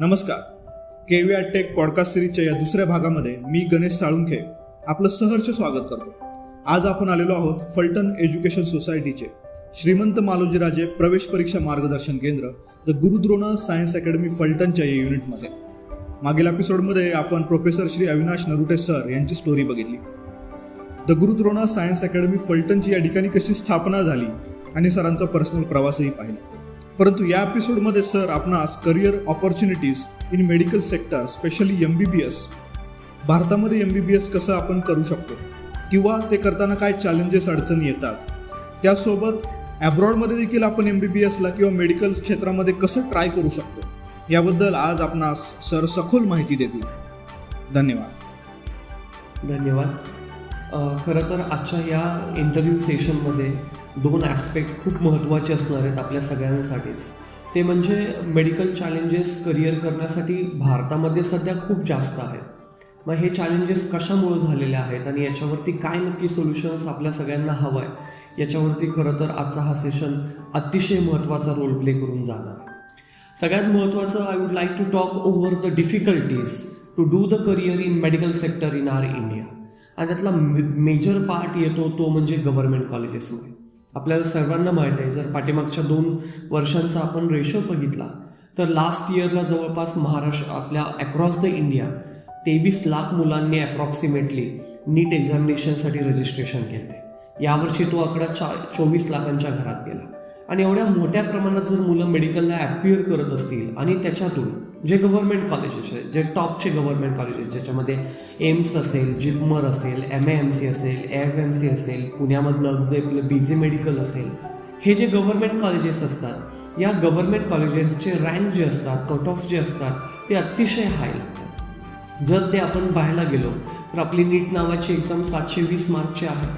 नमस्कार. KVR take podcast सिरीजच्या या दुसऱ्या भागामध्ये मी गणेश साळुंखे आपलं सहर्ष स्वागत करतो. आज आपण आलेलो आहोत फलटण एज्युकेशन सोसायटीचे श्रीमंत मालोजीराजे प्रवेश परीक्षा मार्गदर्शन केंद्र द गुरुद्रोण सायन्स अकॅडमी फलटणच्या या युनिटमध्ये. मागील एपिसोडमध्ये आपण प्रोफेसर श्री अविनाश नरुटे सर यांची स्टोरी बघितली. द गुरुद्रोण सायन्स अकॅडमी फलटणची या ठिकाणी कशी स्थापना झाली आणि सरांचा पर्सनल प्रवासही पाहिला. परंतु या एपिसोडमध्ये सर आपणास career opportunities in medical sector specially MBBS, भारतामध्ये MBBS कसं आपण करू शकतो किंवा ते करताना काय चॅलेंजेस अडचणी येतात, त्यासोबत ॲब्रॉडमध्ये देखील आपण MBBSला किंवा मेडिकल क्षेत्रामध्ये कसं ट्राय करू शकतो याबद्दल आज आपणास सर सखोल माहिती देतील. धन्यवाद. खरं तर आजच्या या इंटरव्ह्यू सेशनमध्ये दोन ॲस्पेक्ट खूप महत्त्वाचे असणार आहेत आपल्या सगळ्यांसाठीच. ते म्हणजे मेडिकल चॅलेंजेस करिअर करण्यासाठी भारतामध्ये सध्या खूप जास्त आहेत. मग हे चॅलेंजेस कशामुळे झालेले आहेत आणि याच्यावरती काय नक्की सोल्युशन्स आपल्या सगळ्यांना हवं आहे याच्यावरती खरं तर आजचा हा सेशन अतिशय महत्त्वाचा रोल प्ले करून जाणार. सगळ्यात महत्त्वाचं I would like to talk over the difficulties to do the career in medical sector in our India. आणि त्यातला मेजर पार्ट येतो तो म्हणजे गव्हर्नमेंट कॉलेजेसमध्ये. आपल्याला सर्वांना माहीत आहे, जर पाठीमागच्या 2 वर्षांचा आपण रेशो बघितला तर लास्ट इयरला जवळपास महाराष्ट्र आपल्या अक्रॉस द इंडिया 23 लाख मुलांनी अप्रॉक्सिमेटली नीट एक्झामिनेशनसाठी रजिस्ट्रेशन केले. यावर्षी तो आकडा 24 लाखांच्या घरात गेला. आणि एवढ्या मोठ्या प्रमाणात जर मुलं मेडिकलला ॲपियर करत असतील आणि त्याच्यातून जे गव्हर्नमेंट कॉलेजेस आहेत, जे टॉपचे गव्हर्नमेंट कॉलेजेस ज्याच्यामध्ये एम्स असेल, जिपमर असेल, MAMC असेल, AFMC असेल, पुण्यामधलं अगदी आपलं BJ मेडिकल असेल, हे जे गव्हर्नमेंट कॉलेजेस असतात या गव्हर्नमेंट कॉलेजेसचे रँक जे असतात, कट ऑफ जे असतात ते अतिशय हाय लागतात. जर ते आपण पाहायला गेलो तर आपली नीट नावाची एक्झाम 720 मार्कची आहे.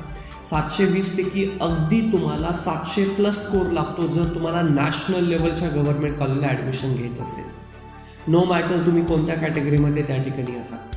720 पैकी अगदी तुम्हाला 700+ स्कोर लागतो जर तुम्हाला नॅशनल लेवलच्या गव्हर्नमेंट कॉलेजला ॲडमिशन घ्यायचं असेल. नो मॅटर तुम्ही कोणत्या कॅटेगरीमध्ये त्या ठिकाणी आहात.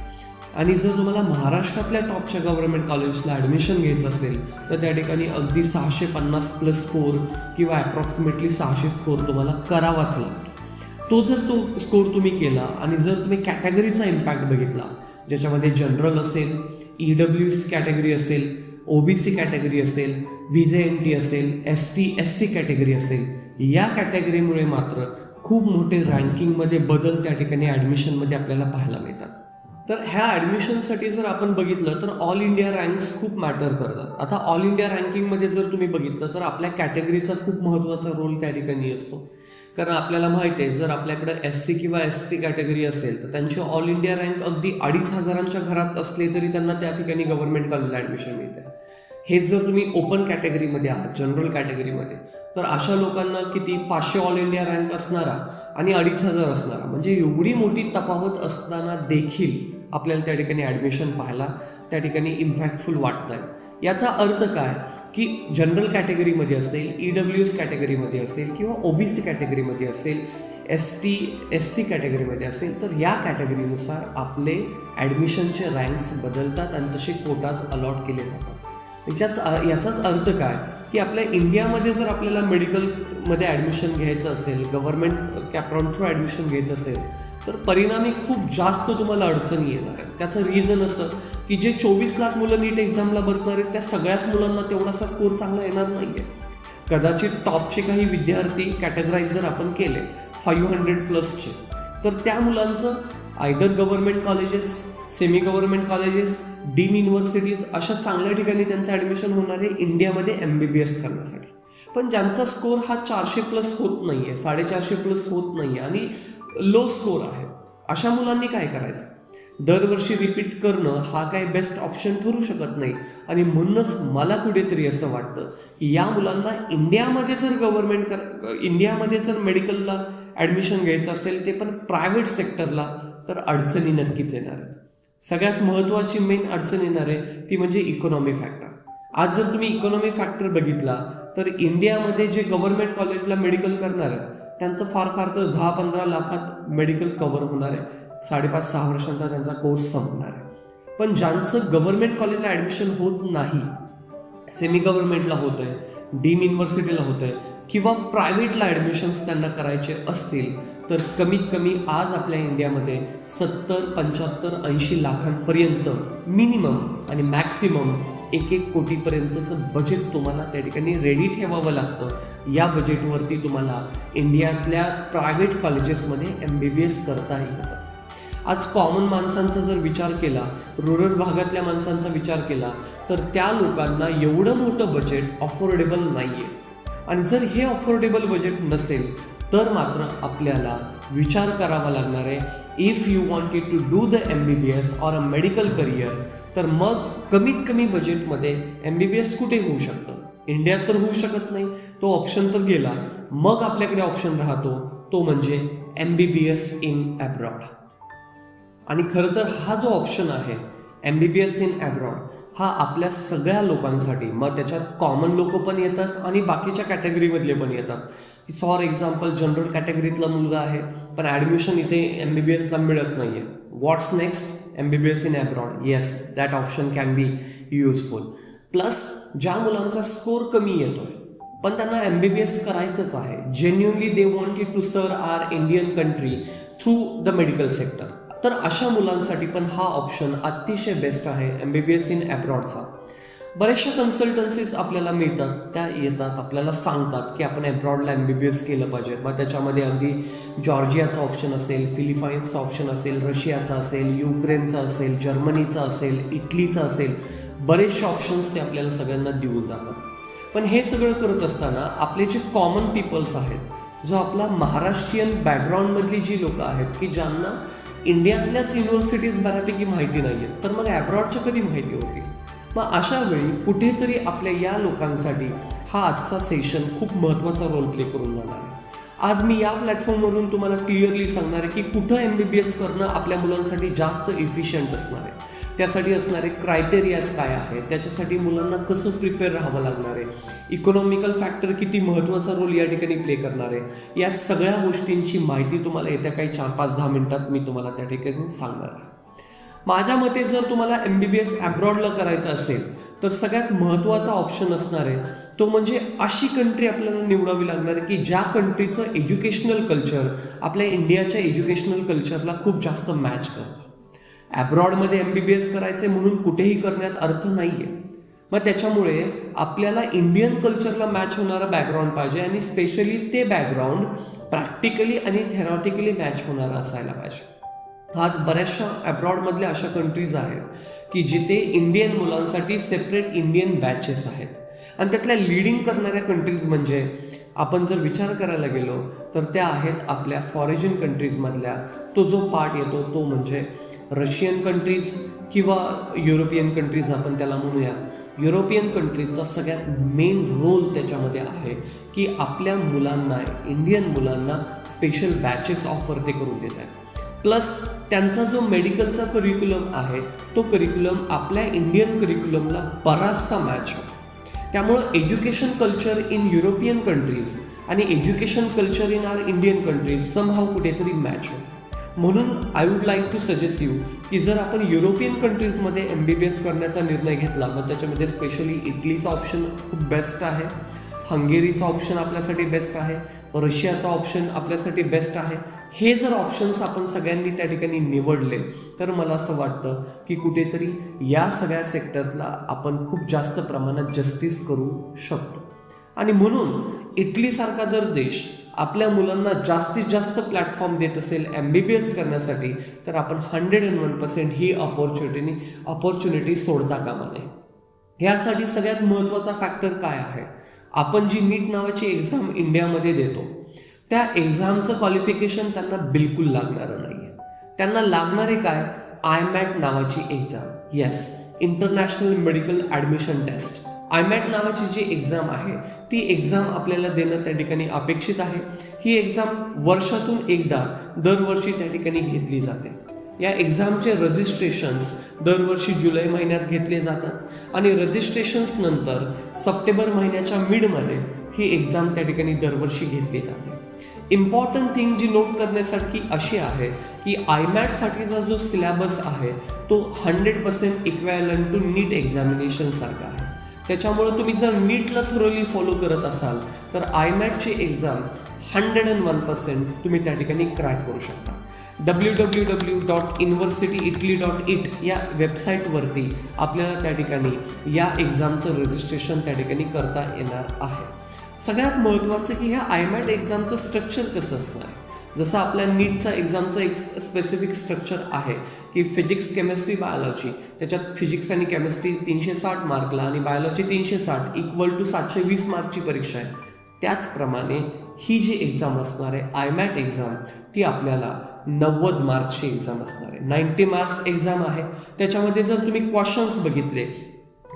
आणि जर तुम्हाला महाराष्ट्रातल्या टॉपच्या गव्हर्नमेंट कॉलेजला ॲडमिशन घ्यायचं असेल तर त्या ठिकाणी अगदी 650+ स्कोर किंवा ॲप्रॉक्सिमेटली 600 स्कोर तुम्हाला करावाच लागतो. तो स्कोर तुम्ही केला आणि जर तुम्ही कॅटेगरीचा इम्पॅक्ट बघितला, ज्याच्यामध्ये जनरल असेल, EWS कॅटेगरी असेल, OBC कॅटेगरी असेल, VJMT असेल, ST SC कॅटेगरी असेल, या कॅटेगरीमुळे मात्र खूप मोठे रँकिंगमध्ये बदल त्या ठिकाणी ॲडमिशनमध्ये आपल्याला पाहायला मिळतात. तर ह्या ॲडमिशनसाठी जर आपण बघितलं तर ऑल इंडिया रँक्स खूप मॅटर करतात. आता ऑल इंडिया रँकिंगमध्ये जर तुम्ही बघितलं तर आपल्या कॅटेगरीचा खूप महत्त्वाचा रोल त्या ठिकाणी असतो. कारण आपल्याला माहिती आहे, जर आपल्याकडे SC किंवा ST कॅटेगरी असेल तर त्यांची ऑल इंडिया रँक अगदी 2,500 घरात असले तरी त्यांना त्या ठिकाणी गव्हर्नमेंट कॉलेजला ॲडमिशन मिळते. हेच जर तुम्ही ओपन कॅटेगरीमध्ये आहात, जनरल कॅटेगरीमध्ये, तर अशा लोकांना किती 500 ऑल इंडिया रँक असणारा आणि 2,500 असणारा, म्हणजे एवढी मोठी तफावत असताना देखील आपल्याला त्या ठिकाणी ॲडमिशन पाहायला त्या ठिकाणी इम्पॅक्टफुल वाटत आहे. याचा अर्थ काय की जनरल कॅटेगरीमध्ये असेल, EWS कॅटेगरीमध्ये असेल किंवा OBC कॅटेगरीमध्ये असेल, ST SC कॅटेगरीमध्ये असेल, तर या कॅटेगरीनुसार आपले ॲडमिशनचे रँक्स बदलतात आणि तसे कोटाज अलॉट केले जातात. याचाच अर्थ काय की आपल्या इंडियामध्ये जर आपल्याला मेडिकलमध्ये ॲडमिशन घ्यायचं असेल, गव्हर्नमेंट कॅप्रॉन थ्रू ॲडमिशन घ्यायचं असेल तर परिणामी खूप जास्त तुम्हाला अडचणी येणार आहेत. त्याचं रिझन असं की जे 24 लाख मुलं नीट एक्झामला बसणार आहेत त्या सगळ्याच मुलांना तेवढासा स्कोर चांगला येणार नाही आहे. कदाचित टॉपचे काही विद्यार्थी कॅटेगराईज जर आपण केले 500+चे, तर त्या मुलांचं either government colleges, semi government colleges, deem universities अशा चांगल्या ठिकाणी त्यांचं ॲडमिशन होणार आहे इंडियामध्ये MBBS करण्यासाठी. पण ज्यांचा स्कोर हा 400+ होत नाही आहे, 450+ होत नाही आहे आणि लो स्कोर आहे, अशा मुलांनी काय करायचं? दरवर्षी रिपीट करणं हा काही बेस्ट ऑप्शन ठरू शकत नाही. आणि म्हणूनच मला कुठेतरी असं वाटतं की या मुलांना इंडियामध्ये जर मेडिकलला ॲडमिशन घ्यायचं असेल, ते पण प्रायव्हेट सेक्टरला, तर अडचणी नक्कीच येणार आहेत. सगळ्यात महत्त्वाची मेन अडचण येणार आहे ती म्हणजे इकॉनॉमी फॅक्टर. आज जर तुम्ही इकॉनॉमी फॅक्टर बघितला तर इंडियामध्ये जे गव्हर्नमेंट कॉलेजला मेडिकल करणार आहेत त्यांचं फार तर 10-15 लाखात मेडिकल कव्हर होणार आहे. 5.5-6 वर्षांचा त्यांचा कोर्स संपणार आहे. पण ज्यांचं गव्हर्नमेंट कॉलेजला ॲडमिशन होत नाही, सेमी गव्हर्नमेंटला होत आहे, डीम युनिव्हर्सिटीला होत आहे किंवा प्रायव्हेटला ॲडमिशन्स त्यांना करायचे असतील तर कमीत कमी आज आपल्या इंडियामध्ये 70-75-80 लाखांपर्यंत मिनिमम आणि मॅक्सिमम 1-1 कोटीपर्यंतचं बजेट तुम्हाला त्या ठिकाणी रेडी ठेवावं लागतं. या बजेटवरती तुम्हाला इंडियातल्या प्रायव्हेट कॉलेजेसमध्ये MBBS करता येतं. आज कॉमन माणसांचा जर विचार केला, रुरल भागातल्या माणसांचा विचार केला, तर त्या लोकांना एवढं मोठं बजेट अफोर्डेबल नाही आहे. आणि जर हे अफोर्डेबल बजेट नसेल तर मात्र आपल्याला विचार करावा लागणार आहे. If you wanted to do the MBBS or a medical career, तर मग कमीत कमी बजेटमध्ये MBBS कुठे होऊ शकतं? इंडियात तर होऊ शकत नाही, तो ऑप्शन तर गेला. मग आपल्याकडे ऑप्शन राहतो तो म्हणजे MBBS इन अब्रॉड. आणि खरं तर हा जो ऑप्शन आहे MBBS इन अब्रॉड, हा आपल्या सगळ्या लोकांसाठी, मग त्याच्यात कॉमन लोक पण येतात आणि बाकीच्या कॅटेगरीमधले पण येतात. फॉर एक्झाम्पल जनरल कॅटेगरीतला मुलगा आहे पण ॲडमिशन इथे MBBSला मिळत नाही आहे. What's next? MBBS in abroad. Yes, that option can be useful. Plus ज्या मुलांचा स्कोर कमी येतोय पण त्यांना MBBS करायचंच आहे, genuinely they wanted to serve our Indian country through the medical sector, तर अशा मुलांसाठी पण हा ऑप्शन अतिशय बेस्ट आहे MBBS इन अब्रॉडचा. बऱ्याचशा कन्सल्टन्सीज आपल्याला मिळतात, त्या येतात आपल्याला सांगतात की आपण अब्रॉडला MBBS केलं पाहिजे. मग त्याच्यामध्ये अगदी जॉर्जियाचा ऑप्शन असेल, फिलिपाईन्सचा ऑप्शन असेल, रशियाचा असेल, युक्रेनचा असेल, जर्मनीचा असेल, इटलीचा असेल, बरेचसे ऑप्शन्स ते आपल्याला सगळ्यांना देऊन जातात. पण हे सगळं करत असताना आपले जे कॉमन पीपल्स आहेत, जो आपला महाराष्ट्रीयन बॅकग्राऊंडमधली जी लोकं आहेत की ज्यांना इंडियातल्याच युनिव्हर्सिटीज बऱ्यापैकी माहिती नाही आहेत, तर मग अब्रॉडच्या कधी माहिती होती? मग अशा वेळी कुठेतरी आपल्या या लोकांसाठी हा आजचा सेशन खूप महत्त्वाचा रोल प्ले करून जाणार आहे. आज मी या प्लॅटफॉर्मवरून तुम्हाला क्लिअरली सांगणार आहे की कुठं MBBS करणं आपल्या मुलांसाठी जास्त इफिशियंट असणार आहे, त्यासाठी असणारे क्रायटेरियाज काय आहेत, त्याच्यासाठी मुलांना कसं प्रिपेअर राहावं लागणार आहे, इकॉनॉमिकल फॅक्टर किती महत्त्वाचा रोल या ठिकाणी प्ले करणार आहे, या सगळ्या गोष्टींची माहिती तुम्हाला येत्या काही 4-5-10 मिनिटात मी तुम्हाला त्या ठिकाणी सांगणार आहे. माझ्या मते जर तुम्हाला MBBS अब्रॉडला करायचं असेल तर सगळ्यात महत्त्वाचा ऑप्शन असणार आहे तो म्हणजे अशी कंट्री आपल्याला निवडावी लागणार आहे की ज्या कंट्रीचं एज्युकेशनल कल्चर आपल्या इंडियाच्या एज्युकेशनल कल्चरला खूप जास्त मॅच करतं. अब्रॉडमध्ये MBBS करायचे म्हणून कुठेही करण्यात अर्थ नाही आहे. मग त्याच्यामुळे आपल्याला इंडियन कल्चरला मॅच होणारं बॅकग्राऊंड पाहिजे आणि स्पेशली ते बॅकग्राऊंड प्रॅक्टिकली आणि थेरॉटिकली मॅच होणारं असायला पाहिजे. आज बऱ्याचशा अब्रॉडमधल्या अशा कंट्रीज आहेत की जिथे इंडियन मुलांसाठी सेपरेट इंडियन बॅचेस आहेत आणि त्यातल्या लीडिंग करणाऱ्या कंट्रीज म्हणजे आपण जर विचार करायला गेलो तर त्या आहेत आपल्या फॉरेन कंट्रीजमधल्या. तो जो पार्ट येतो तो म्हणजे रशियन कंट्रीज किंवा युरोपियन कंट्रीज आपण त्याला म्हणूयात. युरोपियन कंट्रीजचा सगळ्यात मेन रोल त्याच्यामध्ये आहे की आपल्या मुलांना, इंडियन मुलांना स्पेशल बॅचेस ऑफर ते करून देत आहेत. प्लस त्यांचा जो मेडिकलचा करिक्युलम आहे तो करिक्युलम आपल्या इंडियन करिक्युलमला बराचसा मॅच होतो. त्यामुळं education culture in European countries आणि education culture in our Indian countries somehow कुठेतरी मॅच होतो. म्हणून I would like to suggest you की जर आपण युरोपियन कंट्रीजमध्ये MBBS करण्याचा निर्णय घेतला, मग त्याच्यामध्ये स्पेशली इटलीचा ऑप्शन खूप बेस्ट आहे, हंगेरीचा ऑप्शन आपल्यासाठी बेस्ट आहे, रशियाचा ऑप्शन आपल्यासाठी बेस्ट आहे. हे जर ऑप्शन्स आपण सगळ्यांनी त्या ठिकाणी निवडले तर मला असं वाटतं की कुठेतरी या सगळ्या सेक्टरला आपण खूप जास्त प्रमाणात जस्टिस करू शकतो. आणि म्हणून इटलीसारखा जर देश आपल्या मुलांना जास्तीत जास्त प्लॅटफॉर्म देत असेल MBBS करण्यासाठी, तर आपण 101% ही ऑपॉर्च्युनिटी सोडता कामा नये. यासाठी सगळ्यात महत्त्वाचा फॅक्टर काय आहे? आपण जी नीट नावाची एक्झाम इंडियामध्ये देतो त्या एक्झामचं क्वालिफिकेशन त्यांना बिलकुल लागणारं नाही आहे. त्यांना लागणारे काय? IMAT नावाची exam. Yes, international medical admission test. IMAT नावाची जी एक्झाम आहे ती एक्झाम आपल्याला देणं त्या ठिकाणी अपेक्षित आहे. ही एक्झाम वर्षातून एकदा दरवर्षी त्या ठिकाणी घेतली जाते. या एक्झामचे रजिस्ट्रेशन्स दरवर्षी जुलै महिन्यात घेतले जातात आणि रजिस्ट्रेशन्स नंतर सप्टेंबर महिन्याच्या मिडमध्ये ही एक्झाम त्या ठिकाणी दरवर्षी घेतली जाते. इम्पॉर्टंट थिंग जी नोट करण्यासाठी अशी आहे की IMATसाठीचा जो सिलेबस आहे तो 100% इक्वॅलंट टू नीट एक्झामिनेशन सारखा आहे. त्याच्यामुळे तुम्ही जर नीटला थोरली फॉलो करत असाल तर IMATची एक्झाम 101% तुम्ही त्या ठिकाणी क्रॅक करू शकता. www.universityitaly.it या वेबसाईटवरती आपल्याला त्या ठिकाणी या एक्झामचं रजिस्ट्रेशन त्या ठिकाणी करता येणार आहे. सगळ्यात महत्त्वाचं की ह्या IMAT एक्झामचं स्ट्रक्चर कसं असणार आहे. जसं आपल्या नीटचा एक्झामचं एक स्पेसिफिक स्ट्रक्चर आहे की फिजिक्स, केमिस्ट्री, बायोलॉजी, त्याच्यात फिजिक्स आणि केमिस्ट्री 360 मार्कला आणि बायोलॉजी 360 = 720 मार्कची परीक्षा आहे. त्याचप्रमाणे ही जी एक्झाम असणार आहे IMAT एक्झाम ती आपल्याला 90 मार्क्सची एक्झाम असणार आहे. 90 मार्क्स एक्झाम आहे. त्याच्यामध्ये जर तुम्ही क्वेश्चन्स बघितले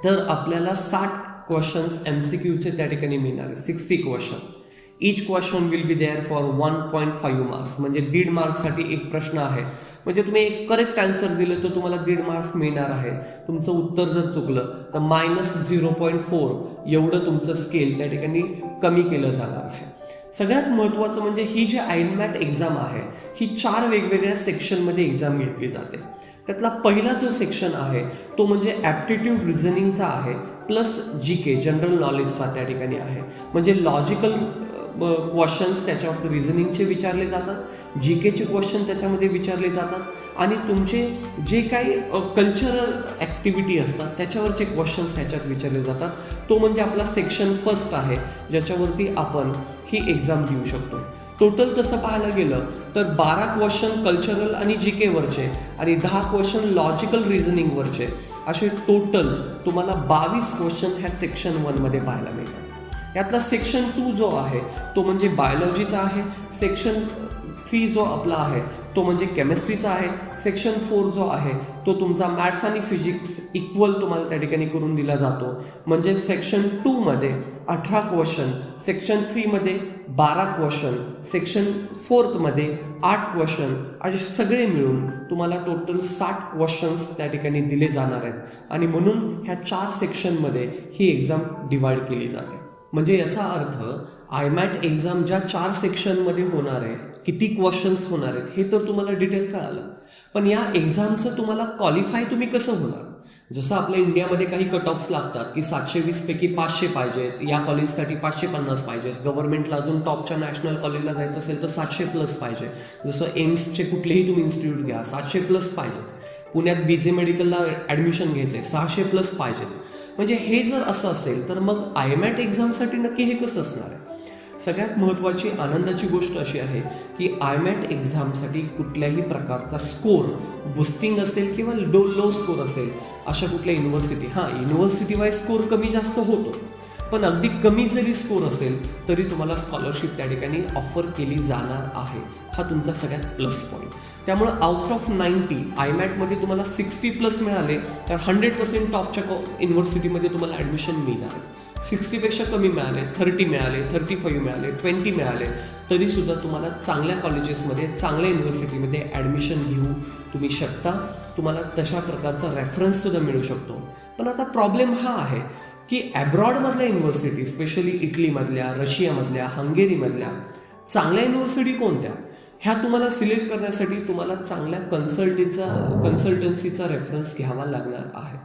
तर आपल्याला 60 क्वेश्चन्स MCQचे त्या ठिकाणी मिळणार आहे. 60 questions. Each question will be there for 1.5 marks, म्हणजे 1.5 मार्क्ससाठी एक प्रश्न आहे. म्हणजे तुम्ही एक करेक्ट आन्सर दिलं तर तुम्हाला 1.5 मार्क्स मिळणार आहे. तुमचं उत्तर जर चुकलं तर -0.4 एवढं तुमचं स्केल त्या ठिकाणी कमी केलं जाणार आहे. सगळ्यात महत्त्वाचं म्हणजे ही जी IMAT एक्झाम आहे ही 4 वेगवेगळ्या सेक्शनमध्ये एक्झाम घेतली जाते. त्यातला पहिला जो सेक्शन आहे तो म्हणजे ॲप्टिट्यूड रिझनिंगचा आहे प्लस GK जनरल नॉलेजचा त्या ठिकाणी आहे. म्हणजे लॉजिकल क्वेश्चन्स त्याच्यावर रिझनिंगचे विचारले जातात, GKचे क्वेश्चन त्याच्यामध्ये विचारले जातात आणि तुमचे जे काही कल्चरल ॲक्टिव्हिटी असतात त्याच्यावरचे क्वेश्चन्स ह्याच्यात विचारले जातात. तो म्हणजे आपला सेक्शन फर्स्ट आहे ज्याच्यावरती आपण ही एक्झाम देऊ शकतो. टोटल तसं पाहायला गेलं तर 12 क्वेश्चन कल्चरल आणि GKवरचे आणि 10 क्वेश्चन लॉजिकल रिझनिंगवरचे असे टोटल तुम्हाला 22 क्वेश्चन ह्या सेक्शन 1मध्ये पाहायला मिळतात. यातला सेक्शन 2 जो आहे तो म्हणजे बायोलॉजीचा आहे. सेक्शन 3 जो आपला आहे तो म्हणजे केमिस्ट्रीचा आहे. सेक्शन 4 जो आहे तो तुमचा मॅथ्स आणि फिजिक्स इक्वल तुम्हाला त्या ठिकाणी करून दिला जातो. म्हणजे सेक्शन 2मध्ये 18 क्वेश्चन, सेक्शन 3मध्ये 12 क्वेश्चन, सेक्शन 4मध्ये 8 क्वेश्चन असे सगळे मिळून तुम्हाला टोटल 60 क्वेश्चन्स त्या ठिकाणी दिले जाणार आहेत. आणि म्हणून ह्या 4 सेक्शनमध्ये ही एक्झाम डिवाइड केली जाते. म्हणजे याचा अर्थ IMAT एक्झाम ज्या 4 सेक्शनमध्ये होणार आहे, किती क्वेश्चन्स होणार आहेत हे तर तुम्हाला डिटेल कळालं. पण या एक्झामचं तुम्हाला क्वालिफाय तुम्ही कसं होणार. जसं आपल्या इंडियामध्ये काही कट ऑफ्स लागतात की 720 पैकी 500 पाहिजेत, या कॉलेजसाठी 550 पाहिजेत, गव्हर्नमेंटला अजून टॉपच्या नॅशनल कॉलेजला जायचं असेल तर 700+ पाहिजे. जसं एम्सचे कुठलेही तुम्ही इन्स्टिट्यूट घ्या 700+ पाहिजेच. पुण्यात BJ मेडिकलला ॲडमिशन घ्यायचं आहे 600+ पाहिजेच. म्हणजे हे जर असं असेल तर मग IMAT एक्झामसाठी नक्की हे कसं असणार आहे. सगळ्यात महत्त्वाची आनंदाची गोष्ट अशी आहे की IMAT एक्झामसाठी कुठल्याही प्रकारचा स्कोर बुस्टिंग असेल किंवा लो स्कोर असेल अशा कुठल्या युनिव्हर्सिटी वाईज स्कोर कमी जास्त होतो. पण अगदी कमी जरी स्कोर असेल तरी तुम्हाला स्कॉलरशिप त्या ठिकाणी ऑफर केली जाणार आहे. हा तुमचा सगळ्यात प्लस पॉईंट. त्यामुळं आउट ऑफ 90 IMATमध्ये तुम्हाला 60+ मिळाले तर 100% टॉपच्या युनिव्हर्सिटीमध्ये तुम्हाला ॲडमिशन मिळणारच. 60पेक्षा कमी मिळाले, 30 मिळाले, 35 मिळाले, 20 मिळाले तरीसुद्धा तुम्हाला चांगल्या कॉलेजेसमध्ये, चांगल्या युनिव्हर्सिटीमध्ये ॲडमिशन घेऊ तुम्ही शकता. तुम्हाला तशा प्रकारचा रेफरन्ससुद्धा मिळू शकतो. पण आता प्रॉब्लेम हा आहे की ॲब्रॉडमधल्या युनिव्हर्सिटी, स्पेशली इटलीमधल्या, रशियामधल्या, हंगेरीमधल्या चांगल्या युनिव्हर्सिटी कोणत्या ह्या तुम्हाला सिलेक्ट करण्यासाठी तुम्हाला चांगल्या कन्सल्टन्सीचा रेफरन्स घ्यावा लागणार आहे.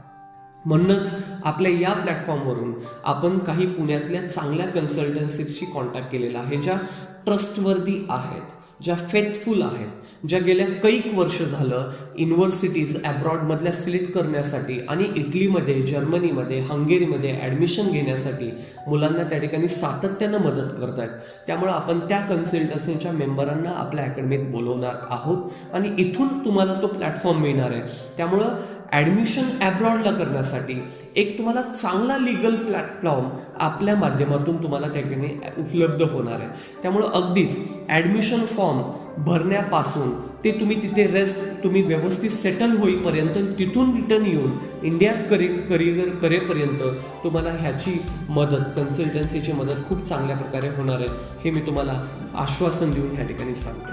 म्हणूनच आपल्या या प्लॅटफॉर्मवरून आपण काही पुण्यातल्या चांगल्या कन्सल्टन्सीशी कॉन्टॅक्ट केलेला आहे, ज्या ट्रस्टवर्दी आहेत, ज्या फेथफुल आहेत, ज्या गेल्या कैक वर्ष झालं युनिव्हर्सिटीज ॲब्रॉडमधल्या सिलेक्ट करण्यासाठी आणि इटलीमध्ये, जर्मनीमध्ये, हंगेरीमध्ये ॲडमिशन घेण्यासाठी मुलांना त्या ठिकाणी सातत्यानं मदत करत आहेत. त्यामुळं आपण त्या कन्सल्टन्सीच्या मेंबरांना आपल्या अकॅडमीत बोलवणार आहोत आणि इथून तुम्हाला तो प्लॅटफॉर्म मिळणार आहे. त्यामुळं ॲडमिशन ॲब्रॉडला करण्यासाठी एक तुम्हाला चांगला लिगल प्लॅटफॉर्म आपल्या माध्यमातून तुम्हाला त्या ठिकाणी उपलब्ध होणार आहे. त्यामुळं अगदीच ॲडमिशन फॉर्म भरण्यापासून ते तुम्ही तिथे तुम्ही व्यवस्थित सेटल होईपर्यंत, तिथून रिटर्न येऊन इंडियात करिअर करेपर्यंत तुम्हाला ह्याची मदत, कन्सल्टन्सीची मदत खूप चांगल्या प्रकारे होणार आहे. हे मी तुम्हाला आश्वासन देऊन ह्या ठिकाणी सांगतो.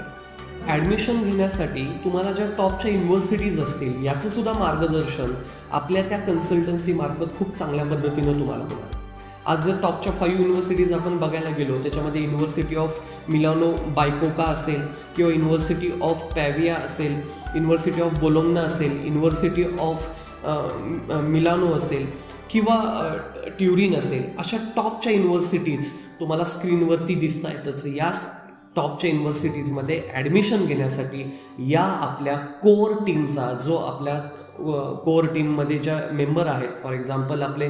ॲडमिशन घेण्यासाठी तुम्हाला ज्या टॉपच्या युनिव्हर्सिटीज असतील याचंसुद्धा मार्गदर्शन आपल्या त्या कन्सल्टन्सीमार्फत खूप चांगल्या पद्धतीनं तुम्हाला होणार. आज जर टॉपच्या 5 युनिव्हर्सिटीज आपण बघायला गेलो त्याच्यामध्ये युनिव्हर्सिटी ऑफ मिलानो बायकोका असेल किंवा युनिव्हर्सिटी ऑफ पॅविया असेल, युनिव्हर्सिटी ऑफ बोलोग्ना असेल, युनिव्हर्सिटी ऑफ मिलानो असेल किंवा ट्युरिन असेल, अशा टॉपच्या युनिव्हर्सिटीज तुम्हाला स्क्रीनवरती दिसत आहेतच. या टॉपच्या युनिव्हर्सिटीजमध्ये ॲडमिशन घेण्यासाठी या आपल्या कोअर टीमचा, जो आपल्या कोअर टीममध्ये ज्या मेंबर आहेत, फॉर एक्झाम्पल आपले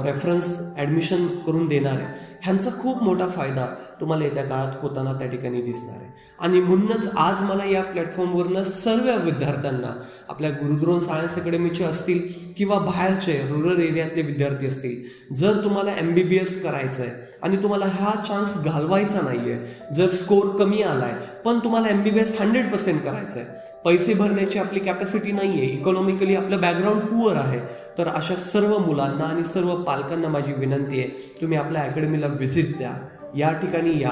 रेफरन्स ॲडमिशन करून देणारे, ह्यांचा खूप मोठा फायदा तुम्हाला येत्या काळात होताना त्या ठिकाणी दिसणार आहे. आणि म्हणूनच आज मला या प्लॅटफॉर्मवरनं सर्व विद्यार्थ्यांना, आपल्या गुरुग्रोन सायन्स अकॅडमीचे असतील किंवा बाहेरचे रूरल एरियातले विद्यार्थी असतील, जर तुम्हाला MBBS करायचं आहे आणि तुम्हाला हा चान्स घालवायचा नाही आहे, जर स्कोर कमी आला आहे पण तुम्हाला MBBS 100% करायचं आहे, पैसे भरण्याची आपली कॅपॅसिटी नाही आहे, इकॉनॉमिकली आपलं बॅकग्राऊंड पुअर आहे, तर अशा सर्व मुलांना आणि सर्व पालकांना माझी विनंती आहे, तुम्ही आपल्या अकॅडमीला व्हिजिट द्या, या ठिकाणी या,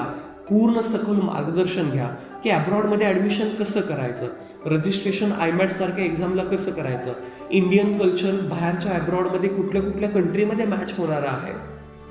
पूर्ण सखोल मार्गदर्शन घ्या की ॲब्रॉडमध्ये ॲडमिशन कसं करायचं, रजिस्ट्रेशन IMAT सारख्या एक्झामला कसं करायचं, इंडियन कल्चर बाहेरच्या ॲब्रॉडमध्ये कुठल्या कुठल्या कंट्रीमध्ये मॅच होणारं आहे,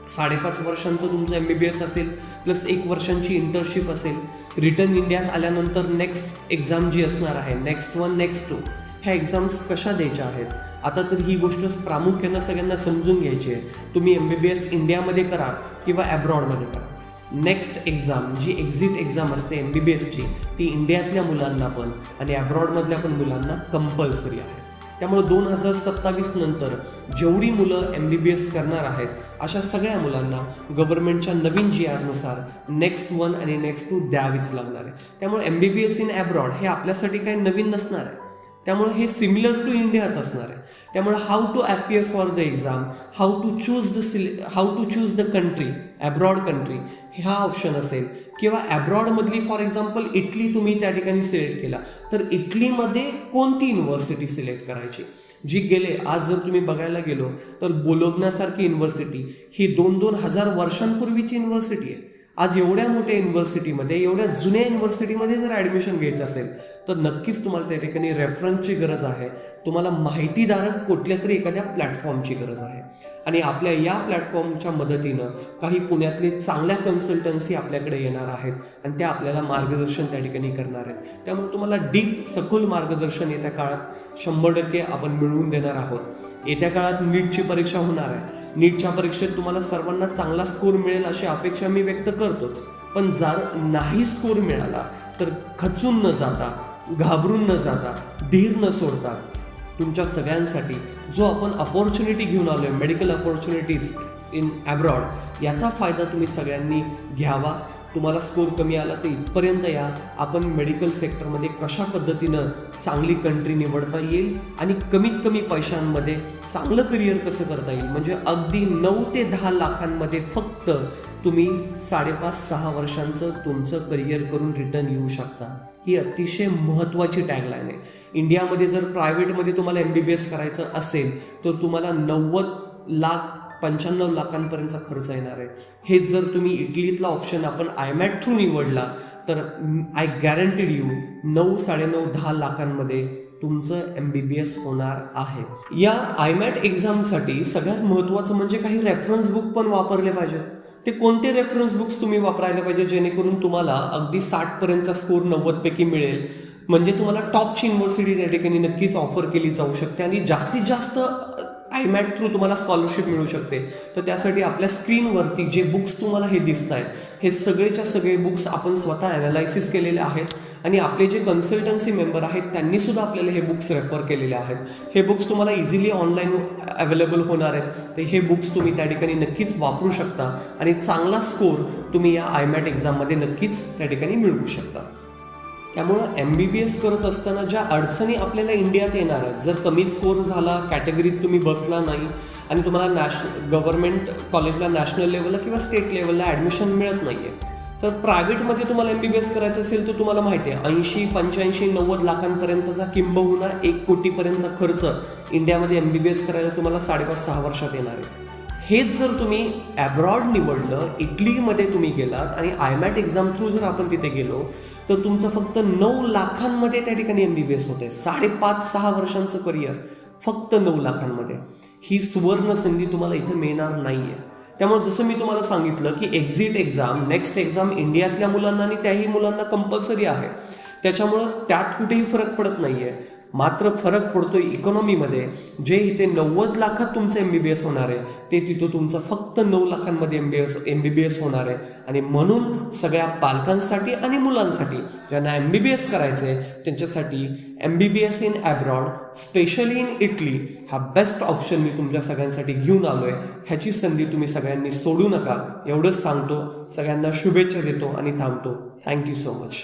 5.5 वर्षांचं तुमचं MBBS असेल प्लस 1 वर्षांची इंटर्नशिप असेल, रिटर्न इंडियात आल्यानंतर नेक्स्ट एक्झाम जी असणार आहे, नेक्स्ट 1 नेक्स्ट 2, ह्या एक्झाम्स कशा द्यायच्या आहेत. आता तर ही गोष्ट प्रामुख्यानं सगळ्यांना समजून घ्यायची आहे. तुम्ही MBBS इंडियामध्ये करा किंवा ॲब्रॉडमध्ये करा, नेक्स्ट एक्झाम जी एक्झिट एक्झाम असते MBBSची, ती इंडियातल्या मुलांना पण आणि ॲब्रॉडमधल्या पण मुलांना कंपल्सरी आहे. त्यामुळे 2027 नंतर जेवढी मुलं MBBS करणार आहेत अशा सगळ्या मुलांना गव्हर्नमेंटच्या नवीन GR नुसार नेक्स्ट 1 आणि नेक्स्ट 2 द्यावीच लागणार आहे. त्यामुळे MBBS इन ॲब्रॉड हे आपल्यासाठी काही नवीन नसणार आहे, त्यामुळे हे सिमिलर टू इंडियाच असणार आहे. त्यामुळे how to appear for the exam, how to choose the country, abroad country हा ऑप्शन असेल, किंवा ॲब्रॉडमधली फॉर एक्झाम्पल इटली तुम्ही त्या ठिकाणी सिलेक्ट केला तर इटलीमध्ये कोणती युनिव्हर्सिटी सिलेक्ट करायची, जी गेले आज जर तुम्ही बघायला गेलो तर बोलोग्नासारखी युनिव्हर्सिटी ही 2,000 वर्षांपूर्वीची युनिव्हर्सिटी आहे. आज एवढ्या मोठ्या युनिव्हर्सिटीमध्ये, एवढ्या जुन्या युनिव्हर्सिटीमध्ये जर ॲडमिशन घ्यायचं असेल तर नक्कीच तुम्हाला त्या ठिकाणी रेफरन्सची गरज आहे, तुम्हाला माहितीधारक कुठल्या तरी एखाद्या प्लॅटफॉर्मची गरज आहे. आणि आपल्या या प्लॅटफॉर्मच्या मदतीनं काही पुण्यातले चांगल्या कन्सल्टन्सी आपल्याकडे येणार आहेत आणि त्या आपल्याला मार्गदर्शन त्या ठिकाणी करणार आहेत. त्यामुळे तुम्हाला डीप सखोल मार्गदर्शन येत्या काळात 100% आपण मिळवून देणार आहोत. येत्या काळात नीटची परीक्षा होणार आहे, नीटच्या परीक्षेत तुम्हाला सर्वांना चांगला स्कोर मिळेल अशी अपेक्षा मी व्यक्त करतोच. पण जर नाही स्कोर मिळाला तर खचून न जाता, घाबरून न जाता, धीर न सोडता, तुमच्या सगळ्यांसाठी जो आपण अपॉर्च्युनिटी घेऊन आलो आहे, मेडिकल अपॉर्च्युनिटीज इन ॲब्रॉड, याचा फायदा तुम्ही सगळ्यांनी घ्यावा. तुम्हाला स्कोर कमी आला तर इथपर्यंत या, आपण मेडिकल सेक्टरमध्ये कशा पद्धतीनं चांगली कंट्री निवडता येईल आणि कमीत कमी पैशांमध्ये चांगलं करिअर कसं करता येईल, म्हणजे अगदी 9 ते 10 लाखांमध्ये फक्त तुम्ही 5.5-6 वर्षांचं तुमचं करिअर करून रिटर्न येऊ शकता. ही अतिशय महत्त्वाची टॅगलाईन आहे. इंडियामध्ये जर प्रायव्हेटमध्ये तुम्हाला MBBS करायचं असेल तर तुम्हाला 90 लाख 95 लाखांपर्यंतचा खर्च येणार आहे. हेच जर तुम्ही इटलीतला ऑप्शन आपण IMAT थ्रू निवडला तर आय गॅरंटीड यू 9-9.5-10 लाखांमध्ये तुमचं MBBS होणार आहे. या IMAT एक्झामसाठी सगळ्यात महत्त्वाचं म्हणजे काही रेफरन्स बुक पण वापरले पाहिजेत. ते कोणते रेफरन्स बुक्स तुम्ही वापरायला पाहिजे जेणेकरून तुम्हाला अगदी 60पर्यंतचा स्कोर 90पैकी मिळेल, म्हणजे तुम्हाला टॉपची युनिव्हर्सिटी त्या ठिकाणी नक्कीच ऑफर केली जाऊ शकते आणि जास्तीत जास्त IMAT थ्रू तुम्हाला स्कॉलरशिप मिळू शकते. तर त्यासाठी आपल्या स्क्रीनवरती जे बुक्स तुम्हाला हे दिसत आहेत, हे सगळेच्या सगळे बुक्स आपण स्वतः ॲनालायसिस केलेले आहेत आणि आपले जे कन्सल्टन्सी मेंबर आहेत त्यांनीसुद्धा आपल्याला हे बुक्स रेफर केलेले आहेत. हे बुक्स तुम्हाला इझिली ऑनलाईन अवेलेबल होणार आहेत. तर हे बुक्स तुम्ही त्या ठिकाणी नक्कीच वापरू शकता आणि चांगला स्कोर तुम्ही या IMAT एक्झाममध्ये नक्कीच त्या ठिकाणी मिळवू शकता. त्यामुळं MBBS करत असताना ज्या अडचणी आपल्याला इंडियात येणार आहेत, जर कमी स्कोर झाला, कॅटेगरीत तुम्ही बसला नाही आणि तुम्हाला गव्हर्नमेंट कॉलेजला नॅशनल लेवलला किंवा स्टेट लेवलला ॲडमिशन मिळत नाही आहे, तर प्रायव्हेटमध्ये तुम्हाला MBBS करायचं असेल तर तुम्हाला माहिती आहे 80, 85, 90 लाखांपर्यंतचा किंबहुना 1 कोटीपर्यंतचा खर्च इंडियामध्ये MBBS करायला तुम्हाला 5.5-6 वर्षात येणार आहे. हेच जर तुम्ही ॲब्रॉड निवडलं, इटलीमध्ये तुम्ही गेलात आणि IMAT एक्झाम थ्रू जर आपण तिथे गेलो तर तुमचं फक्त 9 लाखांमध्ये त्या ठिकाणी MBBS होते. 5.5-6 वर्षांचं करिअर फक्त 9 लाखांमध्ये. ही सुवर्ण संधी तुम्हाला इथं मिळणार नाही आहे. त्यामुळे जसं मी तुम्हाला सांगितलं की एक्झिट एक्झाम, नेक्स्ट एक्झाम इंडियातल्या मुलांना आणि त्याही मुलांना कंपल्सरी आहे. त्याच्यामुळं त्यात कुठेही फरक पडत नाही आहे. मात्र फरक पडतो इकॉनॉमीमध्ये. जे इथे 90 लाखात तुमचं MBBS होणार आहे ते तिथं तुमचं फक्त 9 लाखांमध्ये MBBS होणार आहे. आणि म्हणून सगळ्या पालकांसाठी आणि मुलांसाठी ज्यांना MBBS करायचं आहे त्यांच्यासाठी MBBS in abroad, specially in Italy हा बेस्ट ऑप्शन मी तुमच्या सगळ्यांसाठी घेऊन आलो आहे. ह्याची संधी तुम्ही सगळ्यांनी सोडू नका एवढंच सांगतो. सगळ्यांना शुभेच्छा देतो आणि थांबतो. Thank you so much.